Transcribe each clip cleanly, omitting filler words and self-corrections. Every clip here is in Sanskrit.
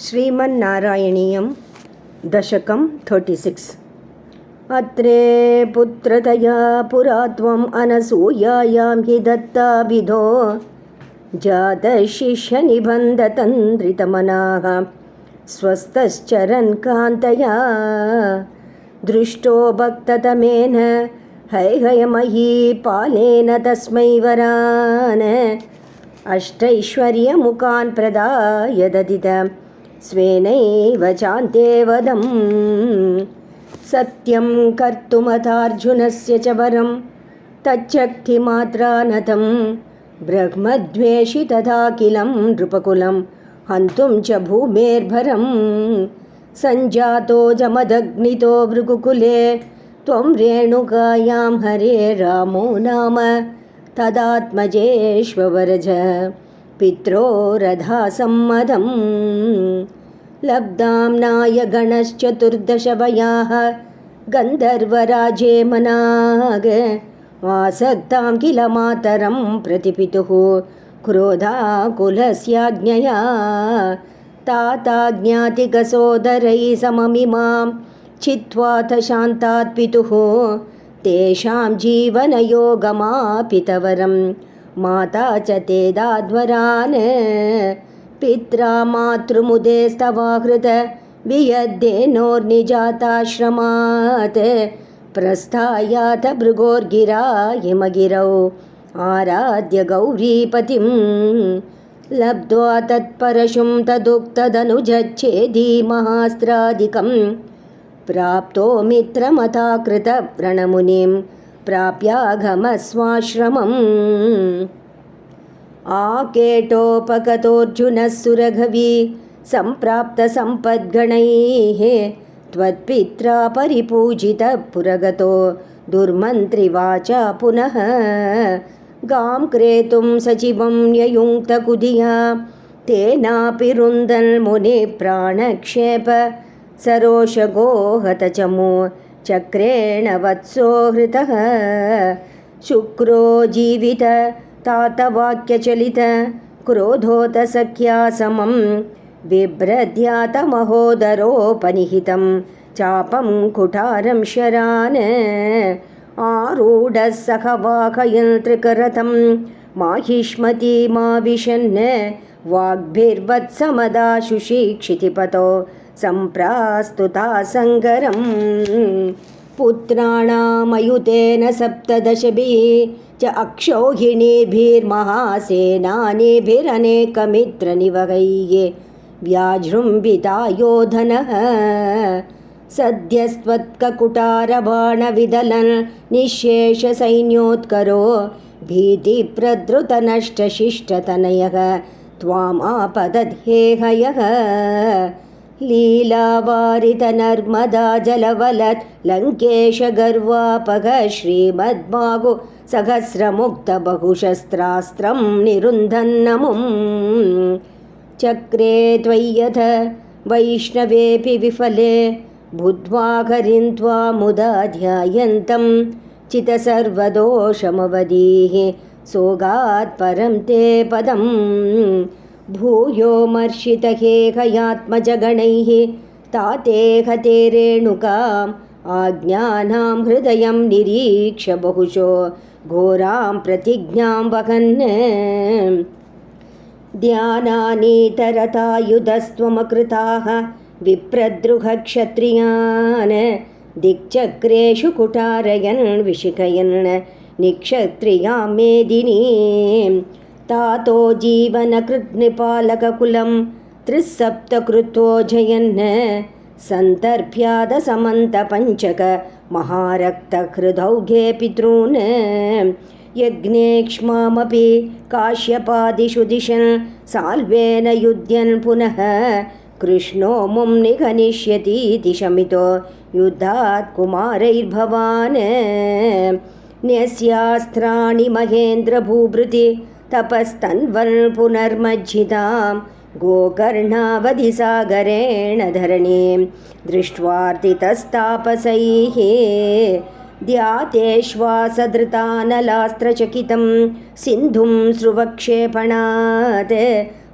श्रीमन्नारायणीयं दशकं 36। अत्रे पुत्रतया पुरा त्वम् अनसूयायां हि दत्ताभिधो जातशिष्यनिबन्धतन्द्रितमनाः स्वस्थश्चरन् कान्तया दृष्टो भक्ततमेन हैहयमयी पालेन तस्मै वरान् अष्टैश्वर्यमुखान् प्रदाय ददित स्वेनैव चान्ते वदम् सत्यं कर्तुमथार्जुनस्य च वरं तच्छक्तिमात्रानतं ब्रह्मद्वेषि तथाखिलं नृपकुलं हन्तुं च भूमेर्भरं सञ्जातो जमदग्नितो भृगुकुले त्वं रेणुकायां हरे रामो नाम तदात्मजेष्वरज पित्रो रथासम्मदं लब्धाम्नाय गणश्चतुर्दशवयाः गन्धर्वराजे मनाग आसक्तां किल मातरं प्रतिपितुः क्रोधाकुलस्याज्ञया ताताज्ञातिकसोदरैः सममिमां चित्वाथ शान्तात् पितुः तेषां जीवनयोगमापितवरं माता च तेदाध्वरान् पित्रा मातृमुदेस्तवाहृत वियद्देनोर्निजाताश्रमात् प्रस्थायात भृगोर्गिरा हिमगिरौ आराध्य गौरीपतिं लब्ध्वा तत्परशुं तदुक्तदनुजच्छेदी महास्त्रादिकं प्राप्तो मित्रमथाकृतव्रणमुनिं प्राप्यागमस्वाश्रमम् आकेटोपगतोऽर्जुनः सुरघवी सम्प्राप्तसम्पद्गणैः त्वत्पित्रा परिपूजितः पुरगतो दुर्मन्त्रिवाचा पुनः गां क्रेतुं सचिवं न्ययुङ्क्तकुधिया तेनापि रुन्दन्मुनिः प्राणक्षेप सरोषगो हतचमो चक्रेण वत्सो हृतः शुक्रो जीवित तातवाक्यचलित क्रोधोत सख्या समं बिभ्रद्यातमहोदरोपनिहितं चापं कुठारं शरान् आरूढः सहवाहयन्त्रिकरथं माहिष्मती माविशन् वाग्भिर्वत्समदाशुषीक्षितिपतो सम्प्रास्तुता सङ्गरम् पुत्राणामयुतेन सप्तदशभिः च अक्षौहिणीभिर्महासेनानीभिरनेकमित्रनिवहैः व्याजृम्भिता योधनः सद्यस्त्वत्ककुटारबाणविदलन् निःशेषसैन्योत्करो भीतिप्रधृतनष्टशिष्टतनयः त्वामापदद्हेहयः लीलावारितनर्मदा जलवलत् लङ्केशगर्वापः श्रीमद्बाहु सहस्रमुक्तबहुशस्त्रास्त्रं निरुन्धन्नमुं चक्रे त्वय्यथ वैष्णवेऽपि विफले बुद्ध्वा हरिं त्वामुदा ध्यायन्तं चितसर्वदोषमवधीः सोगात् परं ते पदम् भूयो मर्षितहेहयात्मजगणैः ताते हते रेणुकाम् आज्ञानां हृदयं निरीक्ष्य बहुशो घोरां प्रतिज्ञां वहन् ध्यानानीतरतायुधस्त्वमकृताः विप्रद्रुहक्षत्रियान् दिक्चक्रेषु कुटारयन् विशिखयन् निक्षत्रियां मेदिनीं तातो जीवनकृत्निपालककुलं त्रिसप्तकृत्वोजयन् सन्तर्प्यादसमन्तपञ्चक महारक्तहृदौघे पितॄन् यज्ञेक्ष्मामपि काश्यपादिषु दिशन् साल्वेन युध्यन् पुनः कृष्णो मुं निघनिष्यतीति शमितो युद्धात् कुमारैर्भवान् न्यस्यास्त्राणि महेन्द्रभूभृति तपस्तन्वन् पुनर्मज्जितां गोकर्णावधिसागरेण धरणीं दृष्ट्वार्तितस्तापसैः ध्यातेश्वासधृतानलास्त्रचकितं सिन्धुं स्रुवक्षेपणात्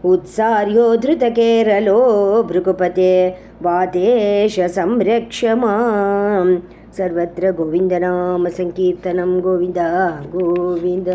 उत्सार्यो धृतकेरलो भृकुपते वातेश संरक्ष मां। सर्वत्र गोविन्दनाम संकीर्तनं गोविन्द गोविन्द।